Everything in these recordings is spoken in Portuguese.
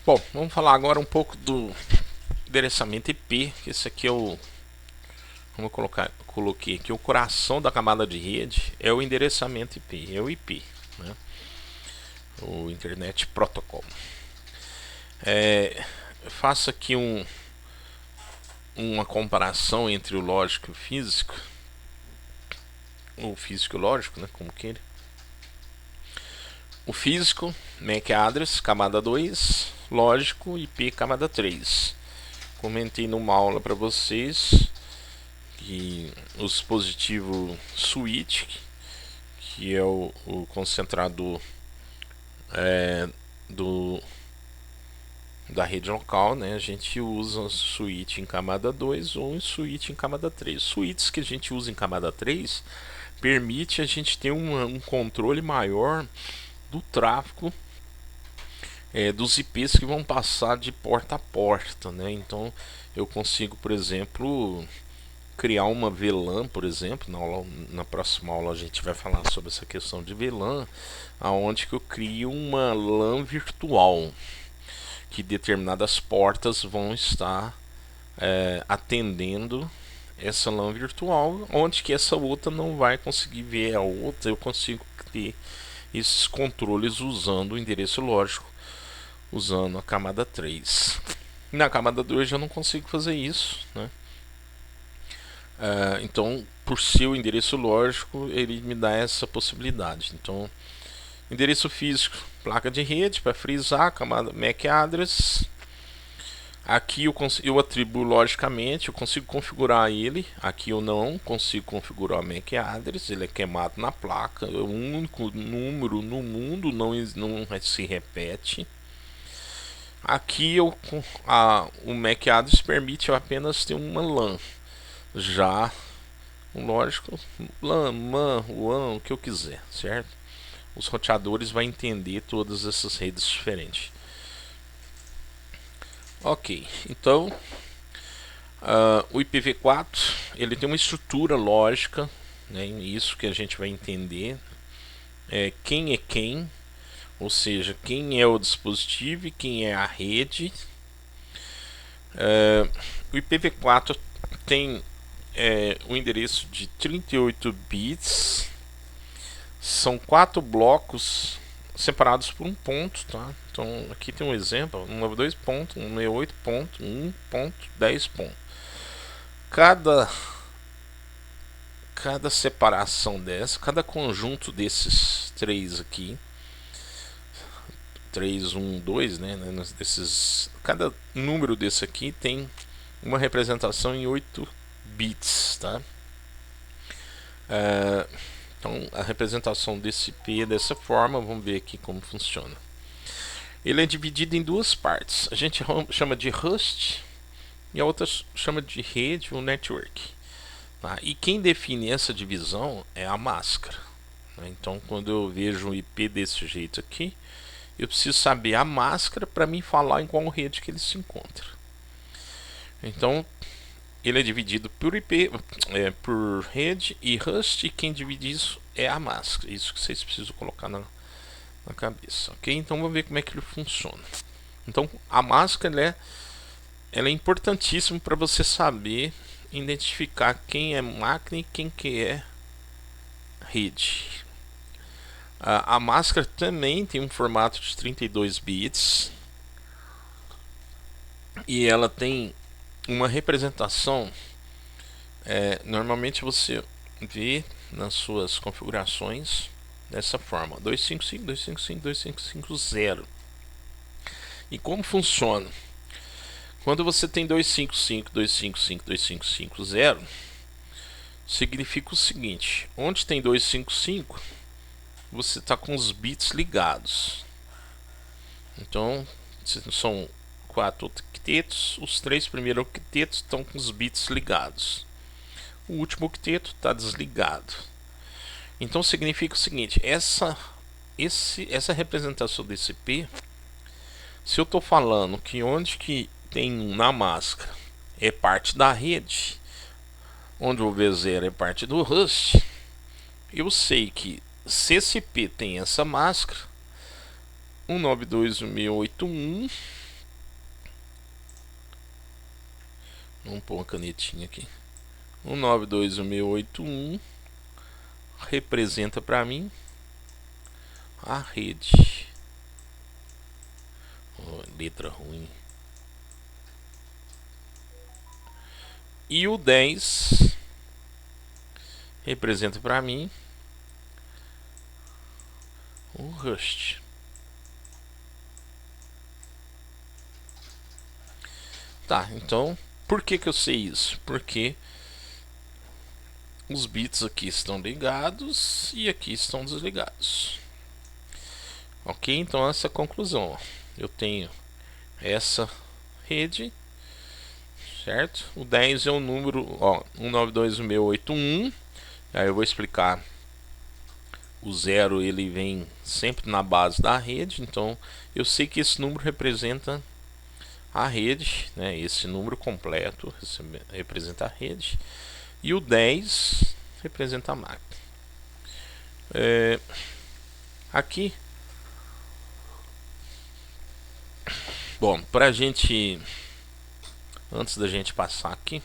Bom, vamos falar agora um pouco do endereçamento IP, que esse aqui é o, como eu coloquei aqui, o coração da camada de rede é o endereçamento IP, é o IP, né? O Internet Protocol. Faço aqui uma comparação entre o lógico e o físico, e o lógico, né, como que ele. O físico, MAC address, camada 2, lógico, IP, camada 3. Comentei numa aula para vocês que o dispositivo switch, que é o concentrador do, da rede local, né? A gente usa um switch em camada 2 ou um switch em camada 3. Switches que a gente usa em camada 3 permite a gente ter um controle maior do tráfego dos IPs que vão passar de porta a porta, né? Então eu consigo, por exemplo, criar uma VLAN, por exemplo. Na próxima aula a gente vai falar sobre essa questão de VLAN, aonde que eu crio uma LAN virtual que determinadas portas vão estar atendendo essa LAN virtual, onde que essa outra não vai conseguir ver a outra. Eu consigo ter esses controles usando o endereço lógico, usando a camada 3. Na camada 2 eu não consigo fazer isso, né? Então, por ser o endereço lógico, ele me dá essa possibilidade. Então, endereço físico, placa de rede, para frisar, camada MAC address. Aqui eu atribuo logicamente, eu consigo configurar ele. Aqui eu não consigo configurar o MAC address, ele é queimado na placa. É o único número no mundo, não se repete. Aqui o MAC address permite eu apenas ter uma LAN. Já lógico, LAN, MAN, WAN, o que eu quiser, certo? Os roteadores vão entender todas essas redes diferentes. Ok, então o IPv4 ele tem uma estrutura lógica, né? Isso que a gente vai entender quem é quem, ou seja, quem é o dispositivo e quem é a rede. O IPv4 tem o endereço de 38 bits. São 4 blocos separados por um ponto, tá? Então aqui tem um exemplo: 192 ponto, 168 ponto, 1 ponto, 10 ponto. Cada separação dessa, cada conjunto desses três aqui, 3, 1, 2, né? Cada número desse aqui tem uma representação em 8 bits, tá? Então a representação desse P é dessa forma. Vamos ver aqui como funciona. Ele é dividido em duas partes. A gente chama de host e a outra chama de rede ou network. Tá? E quem define essa divisão é a máscara. Então quando eu vejo um IP desse jeito aqui, eu preciso saber a máscara para me falar em qual rede que ele se encontra. Então ele é dividido por IP, por rede e host, e quem divide isso é a máscara. Isso que vocês precisam colocar na cabeça, ok? Então vamos ver como é que ele funciona. Então a máscara ela é importantíssima para você saber identificar quem é máquina e quem que é rede. A máscara também tem um formato de 32 bits e ela tem uma representação. Normalmente você vê nas suas configurações dessa forma: 255, 255, 2550. E como funciona? Quando você tem 255, 255, 2550, significa o seguinte: onde tem 255, você está com os bits ligados. Então são 4 octetos, os 3 primeiros octetos estão com os bits ligados. O último octeto está desligado. Então significa o seguinte: essa representação desse P, se eu estou falando que onde que tem na máscara é parte da rede, onde o V0 é parte do host, eu sei que se esse P tem essa máscara, 192.168.1 Vamos pôr uma canetinha aqui. 192.168.1 representa para mim a rede. Oh, letra ruim. E o 10 representa para mim o Rust. Tá, então por que eu sei isso? Porque os bits aqui estão ligados e aqui estão desligados. Ok, então essa é a conclusão. Eu tenho essa rede, certo? O 10 é o número, ó, 192.168.1. Aí eu vou explicar. O 0 ele vem sempre na base da rede, então eu sei que esse número representa a rede, né? Esse número completo representa a rede, e o 10 representa a máquina. Aqui, bom, pra gente, antes da gente passar aqui,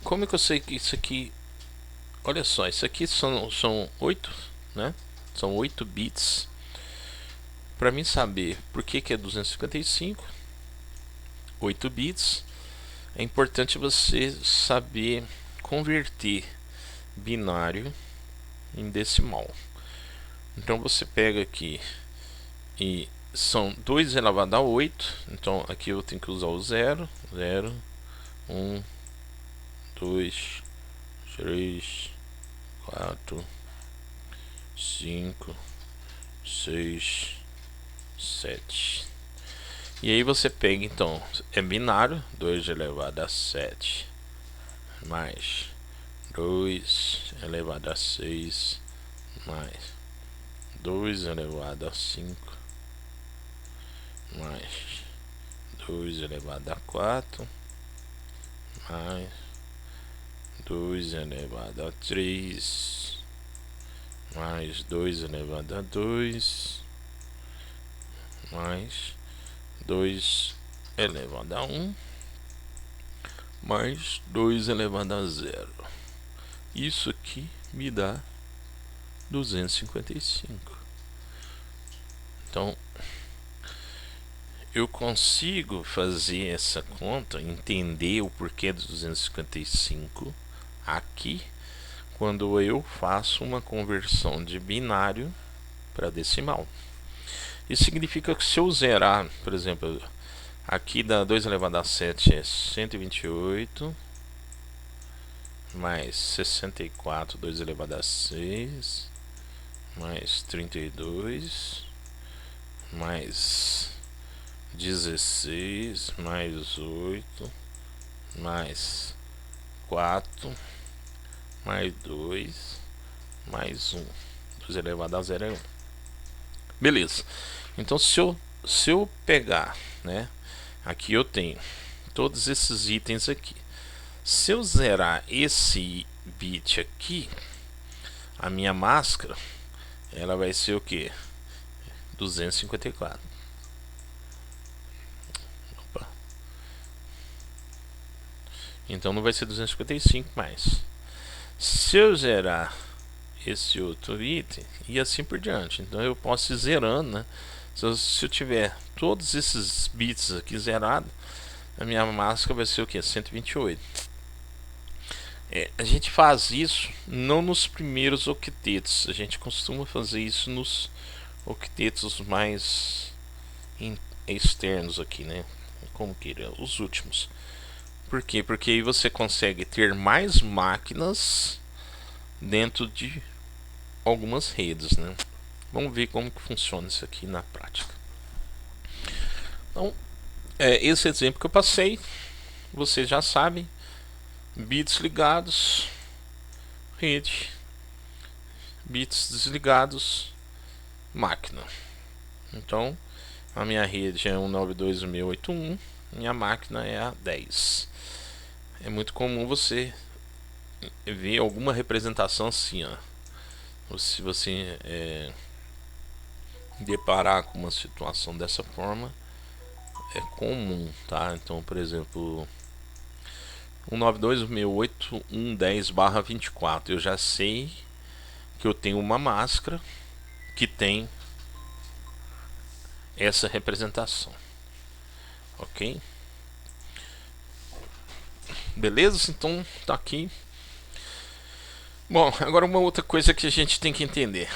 como é que eu sei que isso aqui, olha só, isso aqui são 8, né? São 8 bits. Para mim saber por que é 255, 8 bits, é importante você saber converter binário em decimal. Então você pega aqui e são 2 elevado a 8. Então aqui eu tenho que usar o 0, 0, 1, 2, 3, 4, 5, 6, 7. E aí você pega, então, é binário, 2 elevado a 7 mais 2 elevado a 6 mais 2 elevado a 5 mais 2 elevado a 4 mais 2 elevado a 3 mais 2 elevado a 2 mais 2 elevado a 1 mais 2 elevado a 0. Isso aqui me dá 255. Então eu consigo fazer essa conta, entender o porquê dos 255 aqui, quando eu faço uma conversão de binário para decimal. Isso significa que se eu zerar, por exemplo, aqui dá 2 elevado a 7 é 128 mais 64, 2 elevado a 6 mais 32 mais 16 mais 8 mais 4 mais 2 mais 1. 2 elevado a 0 é 1. Beleza. Então se eu pegar, né, aqui eu tenho todos esses itens aqui. Se eu zerar esse bit aqui, a minha máscara ela vai ser o que? 254. Opa. Então não vai ser 255 mais. Se eu zerar esse outro item e assim por diante, então eu posso ir zerando, né? Se eu tiver todos esses bits aqui zerados, a minha máscara vai ser o que? 128. A gente faz isso não nos primeiros octetos, a gente costuma fazer isso nos octetos mais externos aqui, né? Como queira, os últimos. Por quê? Porque aí você consegue ter mais máquinas dentro de algumas redes, né? Vamos ver como que funciona isso aqui na prática. Então, esse exemplo que eu passei, vocês já sabem, bits ligados, rede, bits desligados, máquina. Então, a minha rede é 192.168.1, minha máquina é a 10. É muito comum você ver alguma representação assim, ó. Se você deparar com uma situação dessa forma, é comum, tá? Então, por exemplo, 192.168.110/24, eu já sei que eu tenho uma máscara que tem essa representação, ok? Beleza? Então tá aqui. Bom, agora uma outra coisa que a gente tem que entender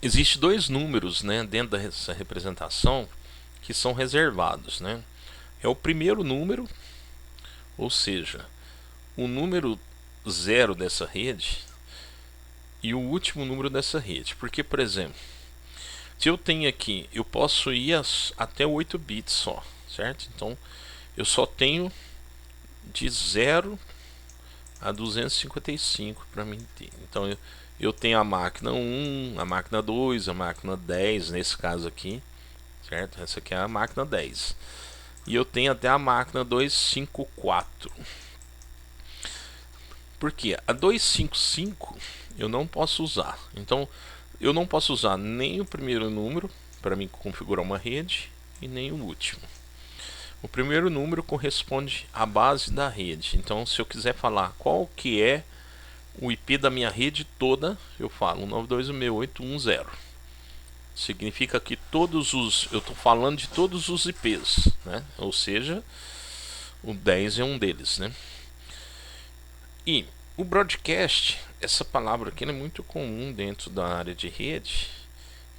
existe dois números, né, dentro dessa representação que são reservados, né? É o primeiro número, ou seja, o número 0 dessa rede, e o último número dessa rede. Porque, por exemplo, se eu tenho aqui, eu posso ir até 8 bits só, certo? Então eu só tenho de 0 a 255 para mim ter. Então eu tenho a máquina 1, a máquina 2, a máquina 10 nesse caso aqui, certo? Essa aqui é a máquina 10. E eu tenho até a máquina 254. Porque a 255 eu não posso usar. Então eu não posso usar nem o primeiro número para mim configurar uma rede e nem o último. O primeiro número corresponde à base da rede. Então, se eu quiser falar qual que é o IP da minha rede toda, eu falo 192.168.1.0. Significa que todos os, eu estou falando de todos os IPs, né? Ou seja, o 10 é um deles, né? E o broadcast, essa palavra aqui é muito comum dentro da área de rede,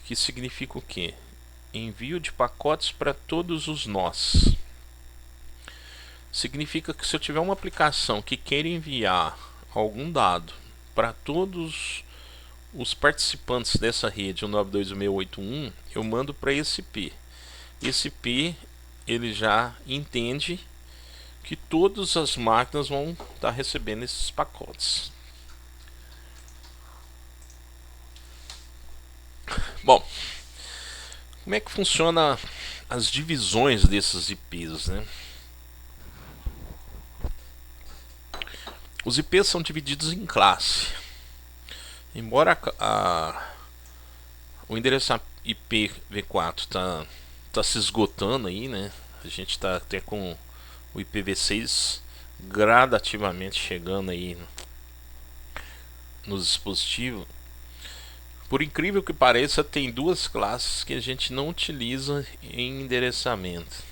que significa o quê? Envio de pacotes para todos os nós. Significa que se eu tiver uma aplicação que queira enviar algum dado para todos os participantes dessa rede 192.168.1, eu mando para esse IP. Esse IP ele já entende que todas as máquinas vão estar recebendo esses pacotes. Bom, como é que funciona as divisões desses IPs, né? Os IPs são divididos em classe. Embora o endereço IPv4 tá se esgotando aí, né? A gente está até com o IPv6 gradativamente chegando aí nos dispositivos. Por incrível que pareça, tem duas classes que a gente não utiliza em endereçamento.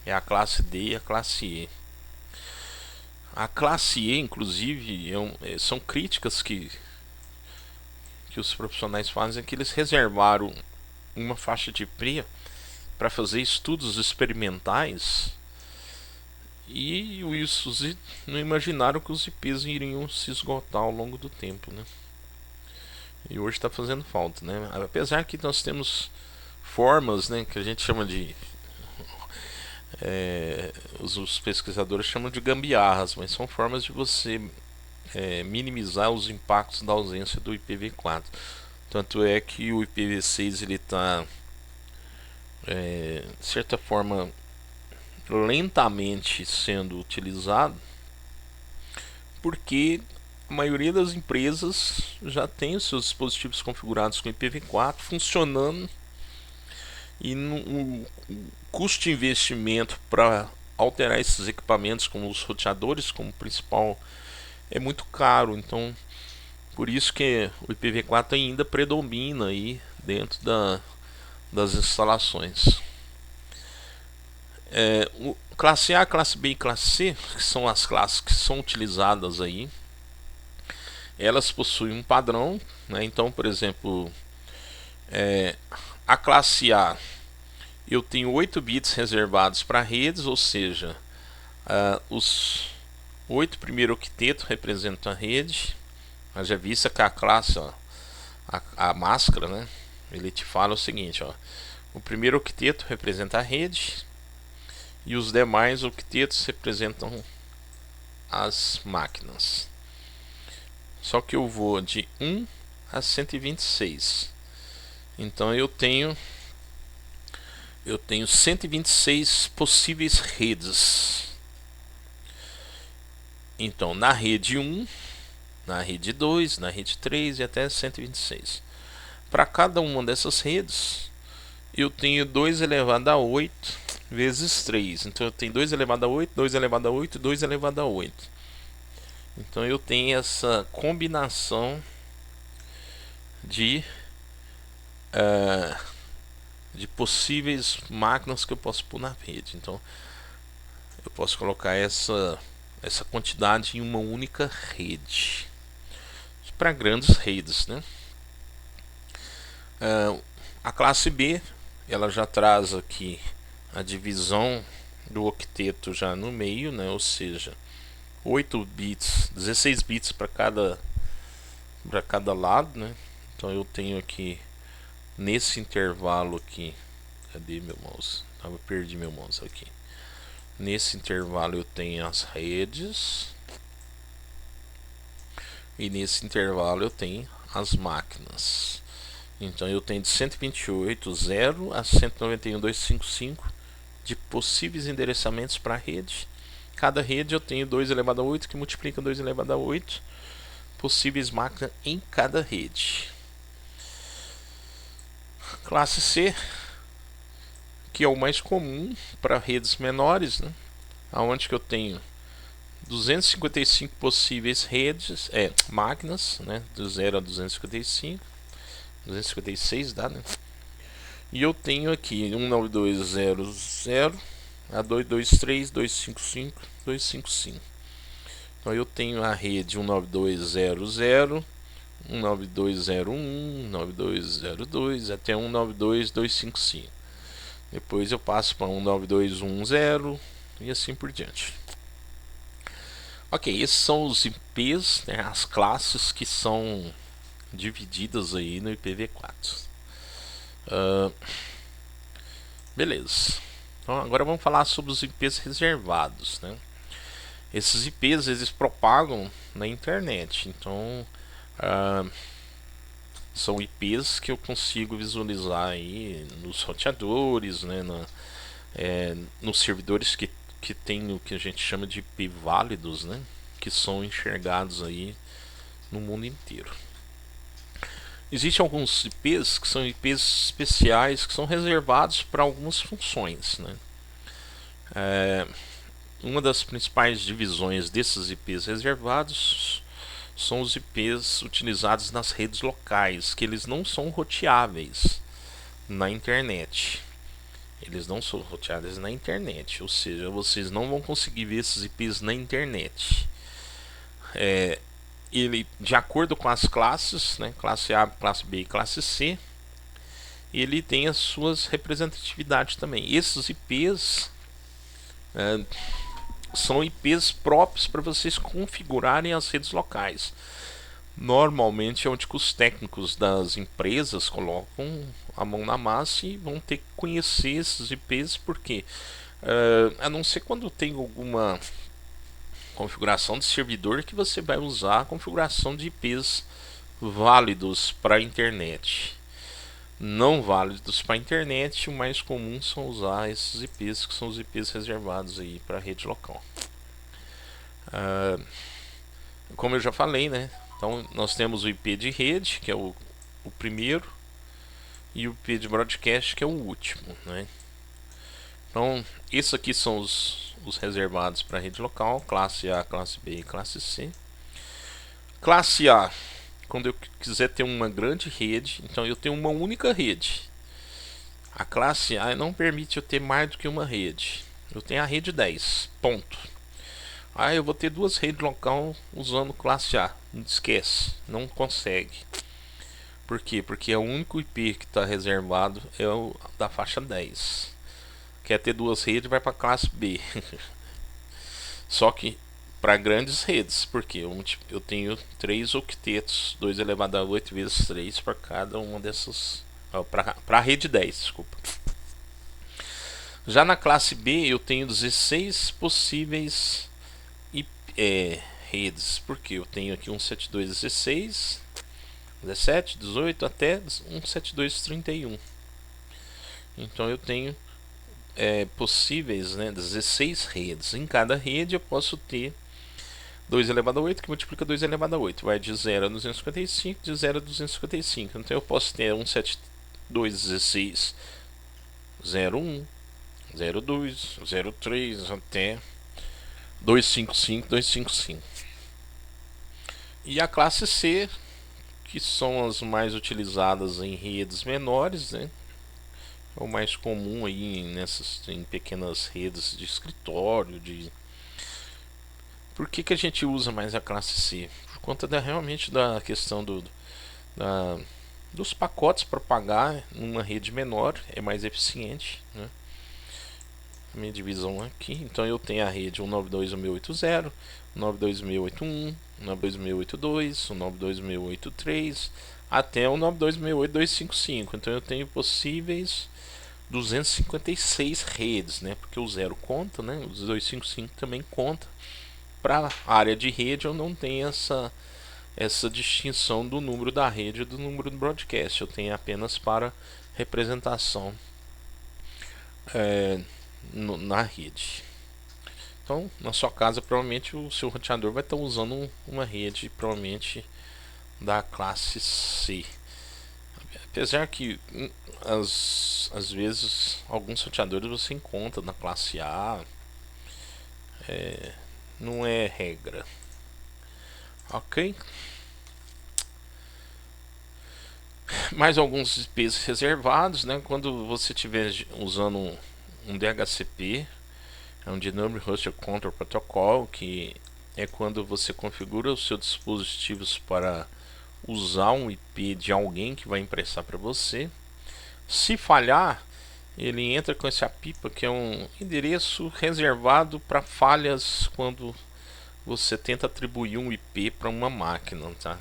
É a classe D e a classe E. A classe E, inclusive, são críticas que os profissionais fazem, é que eles reservaram uma faixa de IP para fazer estudos experimentais e os não imaginaram que os IPs iriam se esgotar ao longo do tempo, né? E hoje está fazendo falta, né? Apesar que nós temos formas, né, que a gente chama de os pesquisadores chamam de gambiarras, mas são formas de você minimizar os impactos da ausência do IPv4. Tanto é que o IPv6 ele está de certa forma lentamente sendo utilizado, porque a maioria das empresas já tem os seus dispositivos configurados com IPv4 funcionando, e o custo de investimento para alterar esses equipamentos, como os roteadores, como principal, é muito caro. Então, por isso que o IPv4 ainda predomina aí dentro das instalações. Classe A, classe B e classe C, que são as classes que são utilizadas aí, elas possuem um padrão, né? Então, por exemplo, a classe A, eu tenho 8 bits reservados para redes, ou seja, os 8 primeiros octetos representam a rede. Já vista que a classe, ó, a máscara, né, ele te fala o seguinte, ó, o primeiro octeto representa a rede e os demais octetos representam as máquinas. Só que eu vou de 1 a 126. Então eu tenho 126 possíveis redes. Então na rede 1, na rede 2, na rede 3 e até 126. Para cada uma dessas redes, eu tenho 2 elevado a 8 vezes 3. Então eu tenho 2 elevado a 8, 2 elevado a 8, 2 elevado a 8. Então eu tenho essa combinação de, de possíveis máquinas que eu posso pôr na rede. Então eu posso colocar essa quantidade em uma única rede. Para grandes redes, né? A classe B, ela já traz aqui a divisão do octeto já no meio, né? Ou seja, 8 bits, 16 bits para cada lado, né? Então eu tenho aqui nesse intervalo aqui, cadê meu mouse? Perdi meu mouse aqui. Nesse intervalo eu tenho as redes e nesse intervalo eu tenho as máquinas. Então eu tenho de 128.0 a 191.255 de possíveis endereçamentos para a rede. Cada rede eu tenho 2 elevado a 8 que multiplica 2 elevado a 8 possíveis máquinas em cada rede. Classe C, que é o mais comum para redes menores, né? Onde que eu tenho 255 possíveis redes, máquinas, né? Do 0 a 255, 256 dá, né? E eu tenho aqui 192.0.0 a 223.255, 255. Então eu tenho a rede 192.0.0, 192.0.1, 192.0.2 até 192.255. Depois eu passo para 192.1.0 e assim por diante. Ok, esses são os IPs, né, as classes que são divididas aí no IPv4. Beleza. Então agora vamos falar sobre os IPs reservados, né? Esses IPs eles propagam na internet, então são IPs que eu consigo visualizar aí nos roteadores, né, nos servidores que tem o que a gente chama de IP válidos, né, que são enxergados aí no mundo inteiro. Existem alguns IPs que são IPs especiais que são reservados para algumas funções, né? Uma das principais divisões desses IPs reservados são os IPs utilizados nas redes locais, que eles não são roteáveis na internet. Eles não são roteados na internet, ou seja, vocês não vão conseguir ver esses IPs na internet. Ele, de acordo com as classes, né, classe A, classe B e classe C, ele tem as suas representatividades também. Esses IPs são IPs próprios para vocês configurarem as redes locais. Normalmente é onde os técnicos das empresas colocam a mão na massa e vão ter que conhecer esses IPs, porque a não ser quando tem alguma configuração de servidor que você vai usar a configuração de IPs válidos para a internet. Não válidos para a internet, o mais comum são usar esses IPs, que são os IPs reservados aí para a rede local. Como eu já falei, né? Então nós temos o IP de rede, que é o primeiro, e o IP de broadcast, que é o último, né? Então esses aqui são os reservados para a rede local, classe A, classe B e classe C. Classe A, quando eu quiser ter uma grande rede, então eu tenho uma única rede. A classe A não permite eu ter mais do que uma rede. Eu tenho a rede 10, ponto. Eu vou ter duas redes local usando classe A. Esquece, não consegue. Por quê? Porque o único IP que está reservado é o da faixa 10. Quer ter duas redes, vai para classe B. Só que para grandes redes, porque eu tenho 3 octetos, 2 elevado a 8 vezes 3 para cada uma dessas. Para a rede 10, desculpa. Já na classe B eu tenho 16 possíveis redes, porque eu tenho aqui 172.16, 17, 18 até 172.31. Então eu tenho possíveis, né, 16 redes. Em cada rede eu posso ter 2 elevado a 8 que multiplica 2 elevado a 8. Vai de 0 a 255, de 0 a 255. Então eu posso ter 172.16.01, 02, 03 até 255, 255. E a classe C, que são as mais utilizadas em redes menores, né? É o mais comum aí em pequenas redes de escritório. Por que a gente usa mais a classe C? Por conta realmente da questão da, dos pacotes para pagar numa rede menor, é mais eficiente, né? A minha divisão aqui, então eu tenho a rede 192.168.0, 192.168.1, 192.168.2, 192.168.3 até o 192.168.255. Então eu tenho possíveis 256 redes, né? Porque o 0 conta, né? Os 255 também conta. Para a área de rede eu não tenho essa distinção do número da rede e do número do broadcast. Eu tenho apenas para representação na rede. Então, na sua casa, provavelmente o seu roteador vai estar usando uma rede, provavelmente da classe C. Apesar que às vezes alguns roteadores você encontra na classe A, não é regra. Ok? Mais alguns IPs reservados, né? Quando você estiver usando um DHCP, é um Dynamic Hosted Control Protocol, que é quando você configura os seus dispositivos para usar um IP de alguém que vai emprestar para você. Se falhar, ele entra com esse APIPA, que é um endereço reservado para falhas quando você tenta atribuir um IP para uma máquina, tá?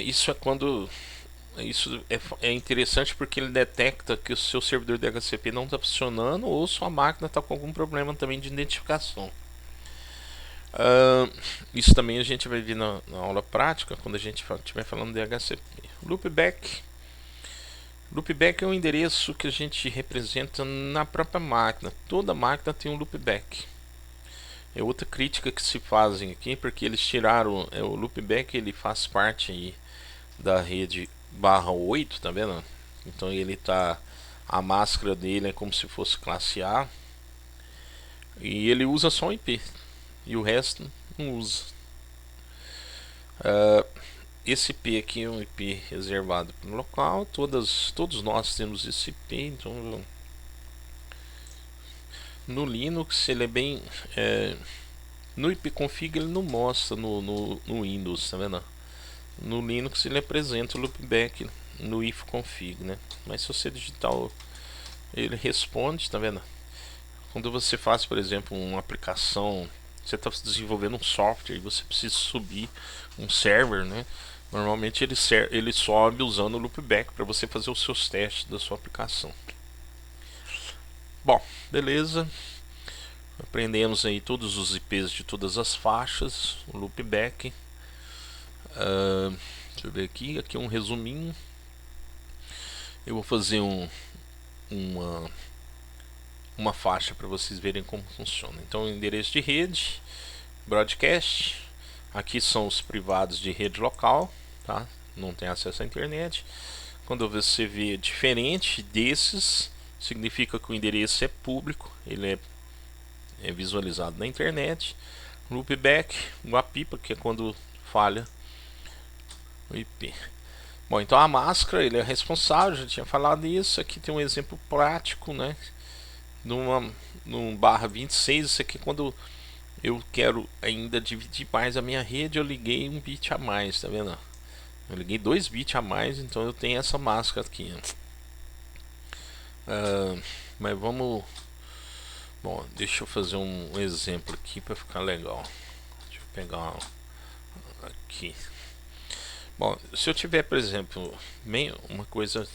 Isso é quando isso é interessante porque ele detecta que o seu servidor DHCP não está funcionando ou sua máquina está com algum problema também de identificação. Isso também a gente vai ver na aula prática quando a gente estiver falando de DHCP. Loopback. Loopback é um endereço que a gente representa na própria máquina. Toda máquina tem um loopback. É outra crítica que se fazem aqui, porque eles tiraram o loopback, ele faz parte aí da rede /8, tá vendo? Então ele tá, a máscara dele é como se fosse classe A e ele usa só um IP e o resto não usa. Esse IP aqui é um IP reservado para o local, todos nós temos esse IP, então no Linux ele é bem no ipconfig ele não mostra no Windows, tá vendo? No Linux ele apresenta o loopback no ifconfig, né? Mas se você digitar ele responde, tá vendo? Quando você faz, por exemplo, uma aplicação, você está desenvolvendo um software e você precisa subir um server, né? Normalmente ele sobe usando o loopback para você fazer os seus testes da sua aplicação. Bom, beleza. Aprendemos aí todos os IPs de todas as faixas, o loopback. Deixa eu ver aqui, aqui um resuminho. Eu vou fazer uma faixa para vocês verem como funciona. Então, endereço de rede, broadcast. Aqui são os privados de rede local, tá? Não tem acesso à internet. Quando você vê diferente desses, significa que o endereço é público, ele é visualizado na internet. Loopback, o APIPA, que é quando falha o IP. Bom, então a máscara, ele é responsável, já tinha falado isso. Aqui tem um exemplo prático, né? Num /26, isso aqui quando eu quero ainda dividir mais a minha rede, eu liguei um bit a mais, tá vendo? Eu liguei 2 bits a mais, então eu tenho essa máscara aqui. Mas vamos... Bom, deixa eu fazer um exemplo aqui para ficar legal. Deixa eu pegar aqui. Bom, se eu tiver, por exemplo, bem uma coisa,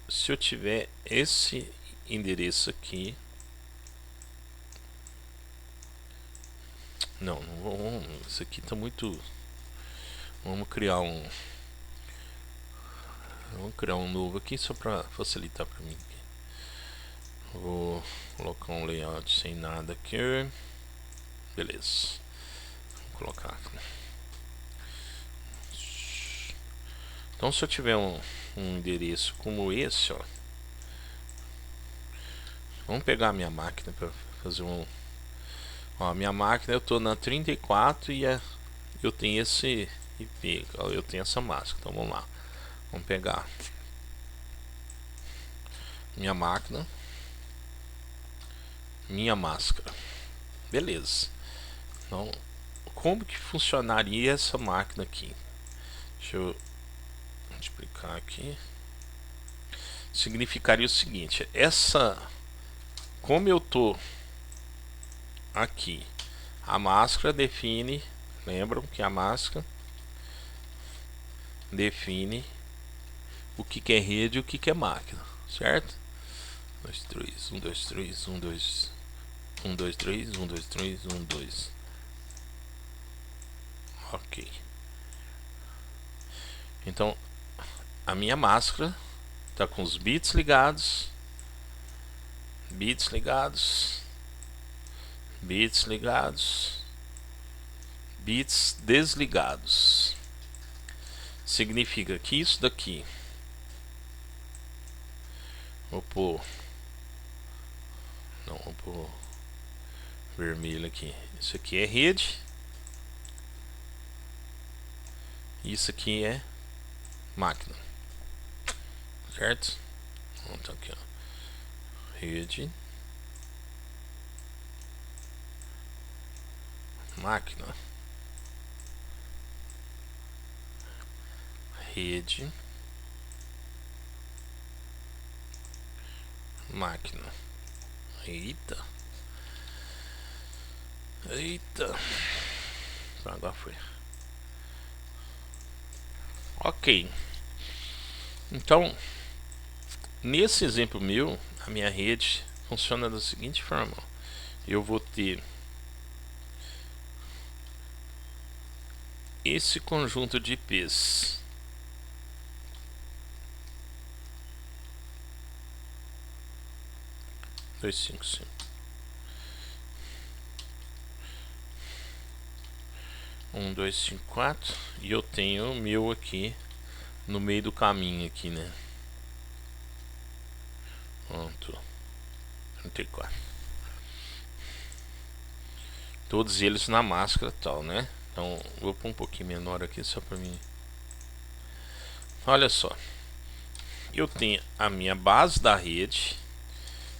se eu tiver esse endereço aqui, não vamos, isso aqui está muito. Vamos criar um novo aqui só para facilitar para mim. Vou colocar um layout sem nada aqui, beleza. Vou colocar aqui. Então, se eu tiver um endereço como esse, ó, Vamos pegar a minha máquina para fazer um... Ó, a minha máquina eu tô na 34 e eu tenho esse IP, eu tenho essa máscara. Então vamos lá, vamos pegar minha máquina, minha máscara, beleza. Então, como que funcionaria essa máquina aqui? Deixa eu explicar aqui. Significaria o seguinte: como eu tô aqui, a máscara define, lembram que a máscara define o que é rede e o que é máquina, certo? 2, 3, 1, 2, 3, 1, 2, 1, 2, 3, 1, 2, 3, 1, 2. Ok. Então, a minha máscara está com os bits ligados, bits ligados, bits ligados, bits desligados. Significa que isso daqui, vou pôr vermelho aqui. Isso aqui é rede, isso aqui é máquina, certo? Então aqui, ó, rede, máquina, rede, máquina. Eita, eita, agora foi. Ok, então nesse exemplo meu, a minha rede funciona da seguinte forma: eu vou ter esse conjunto de IPs, dois, cinco, cinco, 1, 2, 5, 4, e eu tenho o meu aqui no meio do caminho aqui, né? Pronto, 34. Todos eles na máscara tal, né? Então vou pôr um pouquinho menor aqui só para mim. Olha só, eu tenho a minha base da rede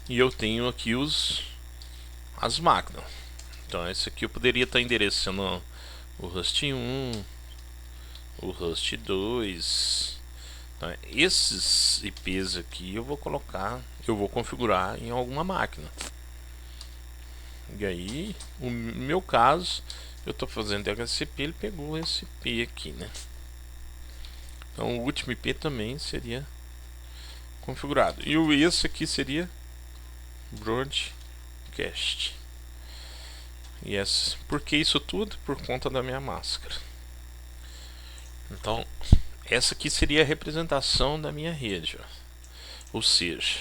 e eu tenho aqui as máquinas. Então esse aqui eu poderia estar endereçando o host 1, o host 2. Então, esses IPs aqui eu vou configurar em alguma máquina. E aí, o meu caso, eu estou fazendo DHCP, ele pegou esse IP aqui, né? Então o último IP também seria configurado. E esse aqui seria broadcast. Yes. Por que isso tudo? Por conta da minha máscara. Então, essa aqui seria a representação da minha rede. Ó. Ou seja,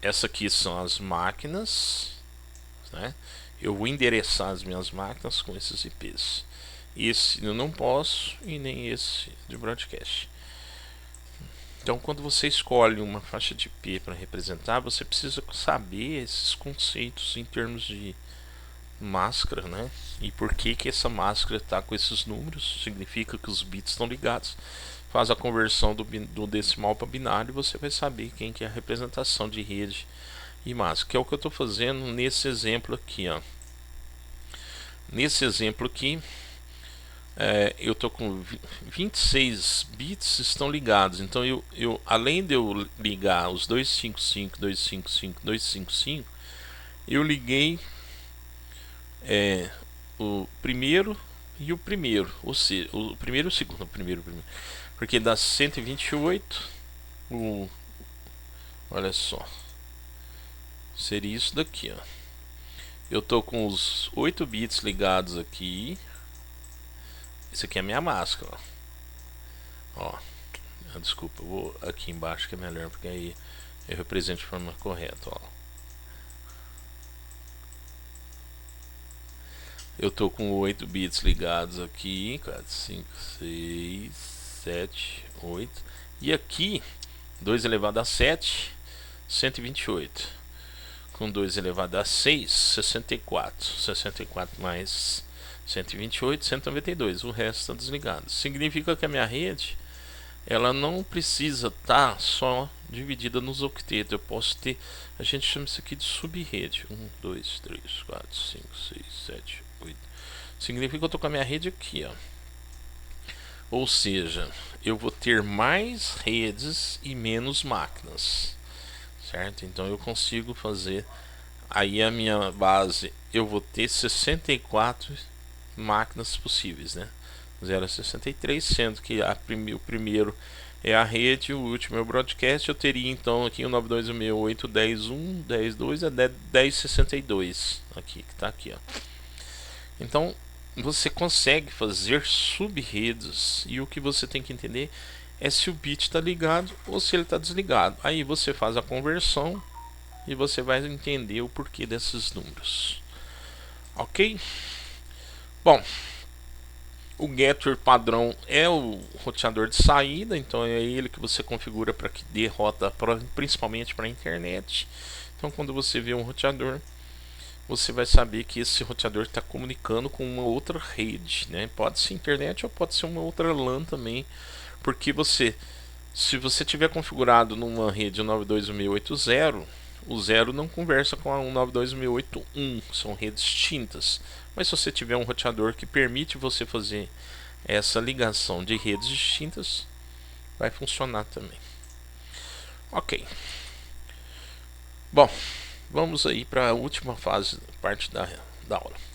essa aqui são as máquinas, né? Eu vou endereçar as minhas máquinas com esses IPs. Esse eu não posso e nem esse de broadcast. Então, quando você escolhe uma faixa de IP para representar, você precisa saber esses conceitos em termos de máscara, né? E por que essa máscara está com esses números? Significa que os bits estão ligados. Faz a conversão do decimal para binário e você vai saber quem que é a representação de rede e máscara. Que é o que eu estou fazendo nesse exemplo aqui, ó. Nesse exemplo aqui, eu estou com 26 bits estão ligados. Então além de eu ligar os 255, 255, 255, eu liguei o primeiro e o primeiro, ou seja, o primeiro e o segundo, primeiro, porque dá 128, olha só, seria isso daqui, ó. Eu tô com os 8 bits ligados aqui. Isso aqui é a minha máscara, ó. Desculpa, eu vou aqui embaixo que é melhor, porque aí eu represento de forma correta, ó. Eu tô com 8 bits ligados aqui, 4, 5, 6, 7, 8. E aqui, 2 elevado a 7, 128. com 2 elevado a 6, 64. 64 mais 128, 192. O resto está desligado. Significa que a minha rede, ela não precisa estar só dividida nos octetos. Eu posso ter, a gente chama isso aqui de subrede. 1, 2, 3, 4, 5, 6, 7, 8. Significa que eu estou com a minha rede aqui, ó. Ou seja, eu vou ter mais redes e menos máquinas, certo? Então eu consigo fazer, aí a minha base, eu vou ter 64 máquinas possíveis, né? 0 a 63, sendo que o primeiro é a rede, o último é o broadcast. Eu teria então aqui o 92.168.10.1, 10.2 a 10.62 aqui, que está aqui, ó. Então você consegue fazer subredes, e o que você tem que entender é se o bit está ligado ou se ele está desligado. Aí você faz a conversão e você vai entender o porquê desses números. Ok? Bom, o getter padrão é o roteador de saída, então é ele que você configura para que dê rota principalmente para a internet. Então quando você vê um roteador, você vai saber que esse roteador está comunicando com uma outra rede, né? Pode ser internet ou pode ser uma outra LAN também, porque se você tiver configurado numa rede 192.168.0, o 0 não conversa com a 192.168.1, são redes distintas. Mas se você tiver um roteador que permite você fazer essa ligação de redes distintas, vai funcionar também. Ok. Bom, vamos aí para a última fase, parte da aula.